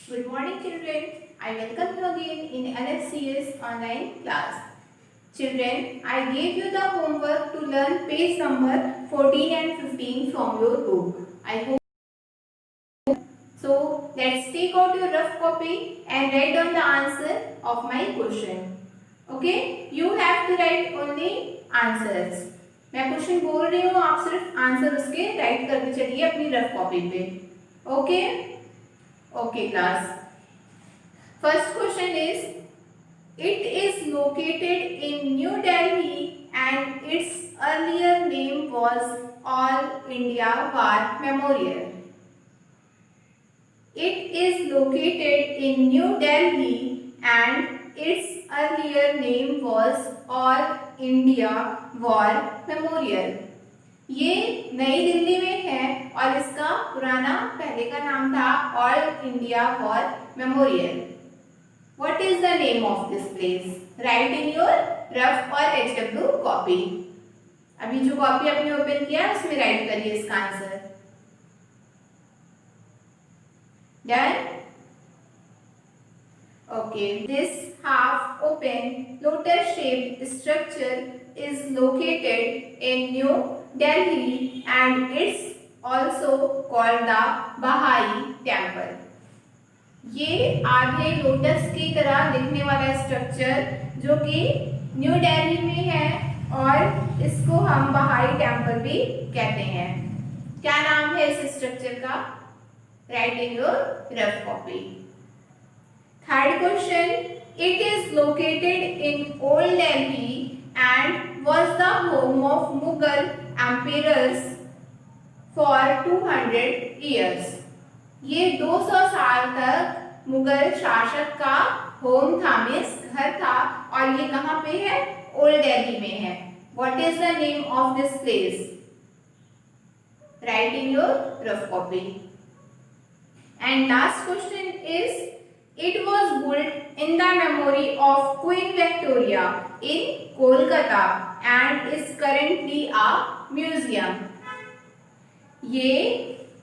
Good morning children. I welcome you again in LFCS online class. Children, I gave you the homework to learn page number 14 and 15 from your book. I hope so. Let's take out your rough copy and write down the answer of my question. Okay? You have to write only answers. मैं question बोल रही हूँ, आप सिर्फ answer उसके right करके चलिए अपनी रफ कॉपी पे. Okay? Okay class. First question is, it is located in New Delhi and its earlier name was All India War Memorial. It is located in New Delhi and its earlier name was All India War Memorial. ये नई दिल्ली में है और इसका पुराना पहले का नाम था all India war memorial. What is the name of this place? Write in your rough or HW copy. अभी जो कॉपी आपने ओपन किया है उसमें राइट करिए इसका answer. Done? Okay. This half open lotus shaped structure is located in New Delhi and it's also called the Bahai Temple. ये आधे लोटस की तरह दिखने वाला स्ट्रक्चर जो कि न्यू दिल्ली में है और इसको हम बहाई टेम्पल भी कहते हैं. क्या नाम है इस स्ट्रक्चर का? Right in your rough copy. Third question, it is located in old Delhi and was the home of Mughal emperors for 200 years. ये 200 साल तक मुगल शासक का होम था, मीन्स घर था, और ये कहाँ पे है? ओल्ड दिल्ली में है. What is the name of this place? Right in your rough copy. And last question is, it was built in the memory of queen Victoria in Kolkata and is currently a museum. ये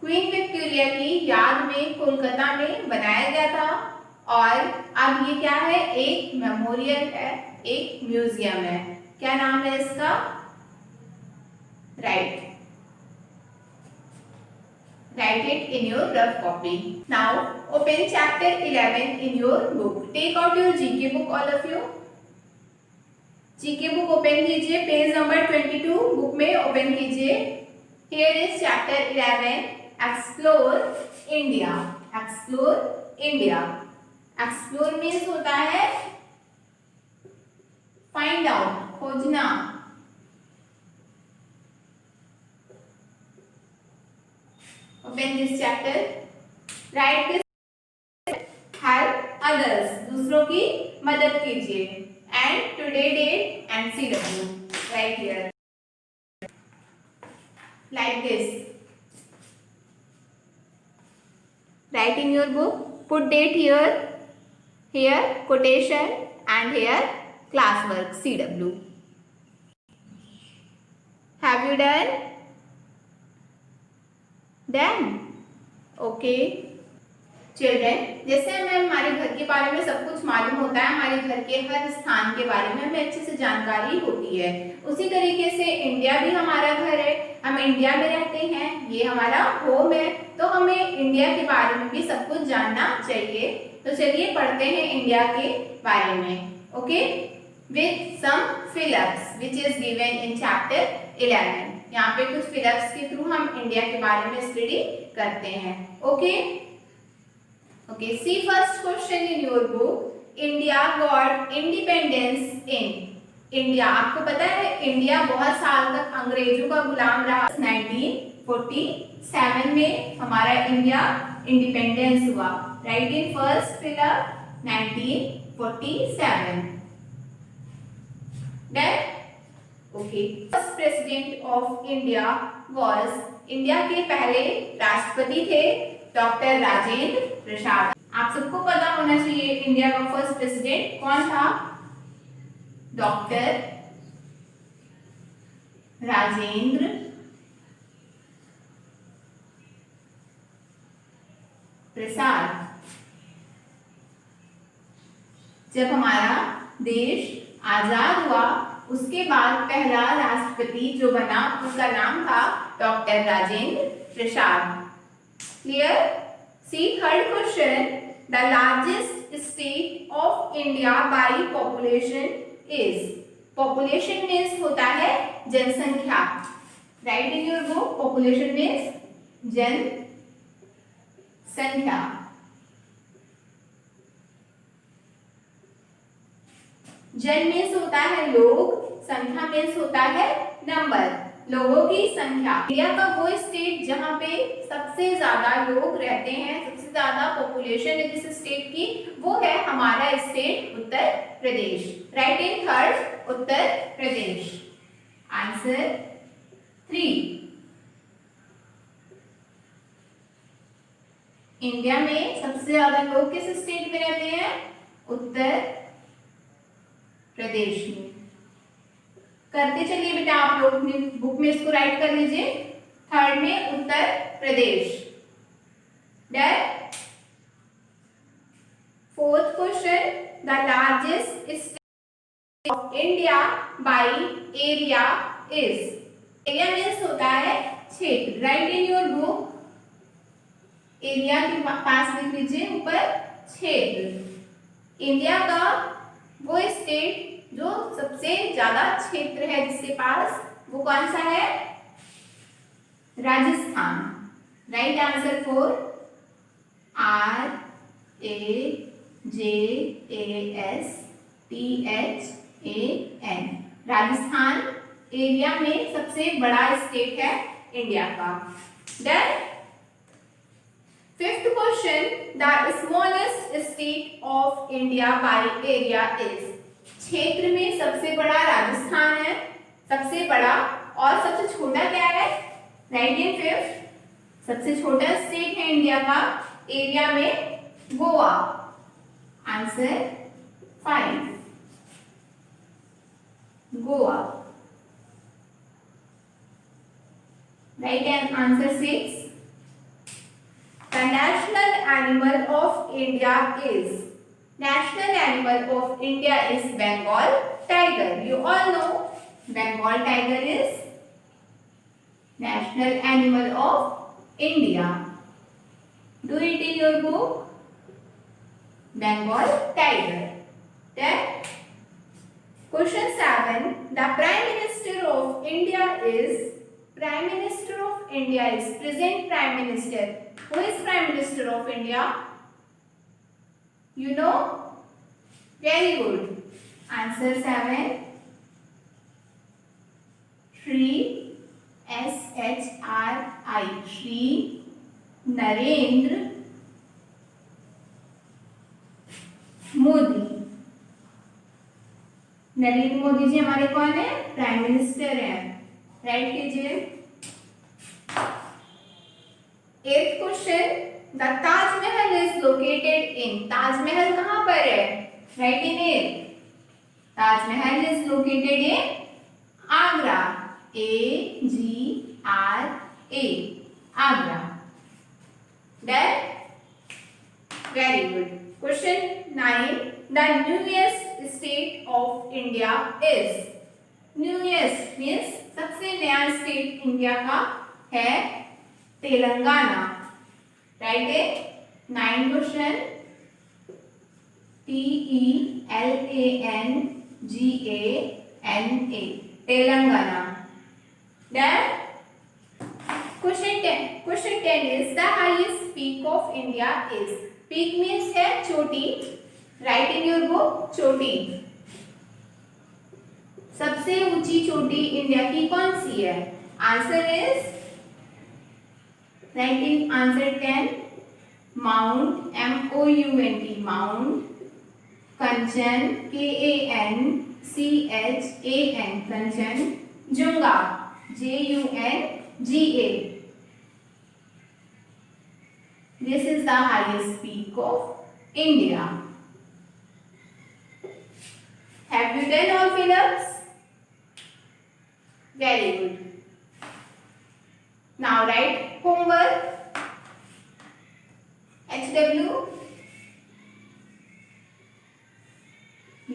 queen Victoria की याद में कोलकाता में बनाया गया था और अब ये क्या है? एक मेमोरियल है, एक म्यूजियम है. क्या नाम है इसका? Right it in your rough copy. Now open chapter 11 in your book. Take out your GK book, all of you. GK book open कीजिए, पेज नंबर 22 बुक में ओपन कीजिए. Here is chapter 11. Explore India. Explore India. Explore means होता है find out, खोजना. Open this chapter. Write this. Help others. दूसरों की मदद कीजिए. And today date and CW. Right here. Like this. Write in your book, put date here, here quotation and here classwork CW. Have you done? Done? Okay. Children, जैसे हमें हमारे घर के बारे में सब कुछ मालूम होता है, हमारे घर के हर स्थान के बारे में हमें अच्छे से जानकारी होती है, उसी तरीके से इंडिया भी हमारा घर है, हम इंडिया में रहते हैं, ये हमारा होम है, तो हमें इंडिया के बारे में भी सब कुछ जानना चाहिए. तो चलिए पढ़ते हैं इंडिया के बारे में. Okay, with some fill ups which is given in chapter 11. यहाँ पे कुछ फिलअप्स के थ्रू हम इंडिया के बारे में स्टडी करते हैं. Okay. Okay, see first question in your book. India got independence in. India, आपको पता है इंडिया बहुत साल तक अंग्रेजों का गुलाम रहा. 1947 में हमारा इंडिया इंडिपेंडेंस हुआ. Right in first fill up 1947. Done? Okay. First president of India was, India के पहले राष्ट्रपति थे डॉक्टर राजेंद्र प्रसाद. आप सबको पता होना चाहिए इंडिया का फर्स्ट प्रेसिडेंट कौन था? डॉक्टर राजेंद्र प्रसाद. जब हमारा देश आजाद हुआ उसके बाद पहला राष्ट्रपति जो बना उसका नाम था doctor Rajendra Prasad. Clear? C third question, the largest state of India by population is. Population means होता है जनसंख्या। Right in your book, population means जनसंख्या। जन मीन्स होता है लोग, संख्या मीन्स होता है नंबर, लोगों की संख्या। इंडिया का वो स्टेट जहां पे सबसे ज्यादा लोग रहते हैं, सबसे ज्यादा पॉपुलेशन है जिस स्टेट की, वो है हमारा state Uttar Pradesh. Right in third, Uttar Pradesh. Answer 3। India में सबसे ज्यादा लोग किस स्टेट में रहते हैं? उत्तर प्रदेश में। करते चलिए बेटा, आप लोग अपनी बुक में इसको राइट कर लीजिए। थर्ड में Uttar Pradesh. Done. Fourth question, the largest state of India by area is. Area means होता है क्षेत्र। Write in your book, area के पास लिख लीजिए ऊपर क्षेत्र। इंडिया का वो स्टेट जो सबसे ज्यादा क्षेत्र है जिसके पास, वो कौन सा है? Rajasthan. Right answer 4, RAJASTHAN। Rajasthan area में सबसे बड़ा स्टेट है इंडिया का। Done. Fifth question, the smallest state of India by area is. क्षेत्र में सबसे बड़ा राजस्थान है, सबसे बड़ा, और सबसे छोटा क्या है? राइट इन फिफ्थ, सबसे छोटा स्टेट है इंडिया का एरिया में Goa. Answer 5, Goa. Right and answer 6, the national animal of India is. National animal of India is Bengal tiger. You all know Bengal tiger is national animal of India. Do it in your book. Bengal tiger. Then question 7. The Prime Minister of India is. Prime Minister of India is present Prime Minister. Who is Prime Minister of India? You know? Very good. Answer 7. Shri SHRI. Shri Narendra Modi. Narendra Modi ji हमारे कौन है? Prime minister हैं। Write कीजिए। 8th question, the Taj Mahal is located in. Taj Mahal कहां पर है? Write in it, Taj Mahal is located in Agra. AGRA, Agra. Done. Very good. Question 9, the newest state of India is. Newest means सबसे नया स्टेट इंडिया का है Telangana. Write it. 9 question, TELANGANA, Telangana. Then question 10 is the highest peak of India is. Peak means है चोटी। Write in your book, चोटी। सबसे ऊंची चोटी इंडिया की कौन सी है? Answer is, right in answer 10, mount MOUNT, mount Kanchan KANCHAN, Kanchan Junga JUNGA. This is the highest peak of India. Have you done all fill-ups? Very good. Now write homework. HW.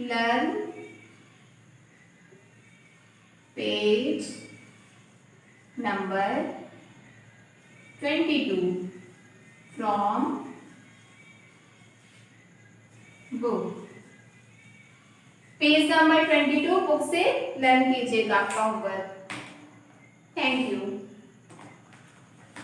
learn page number 22 from book. Page number 22 book से learn कीजिएगा आपका homework. Thank you.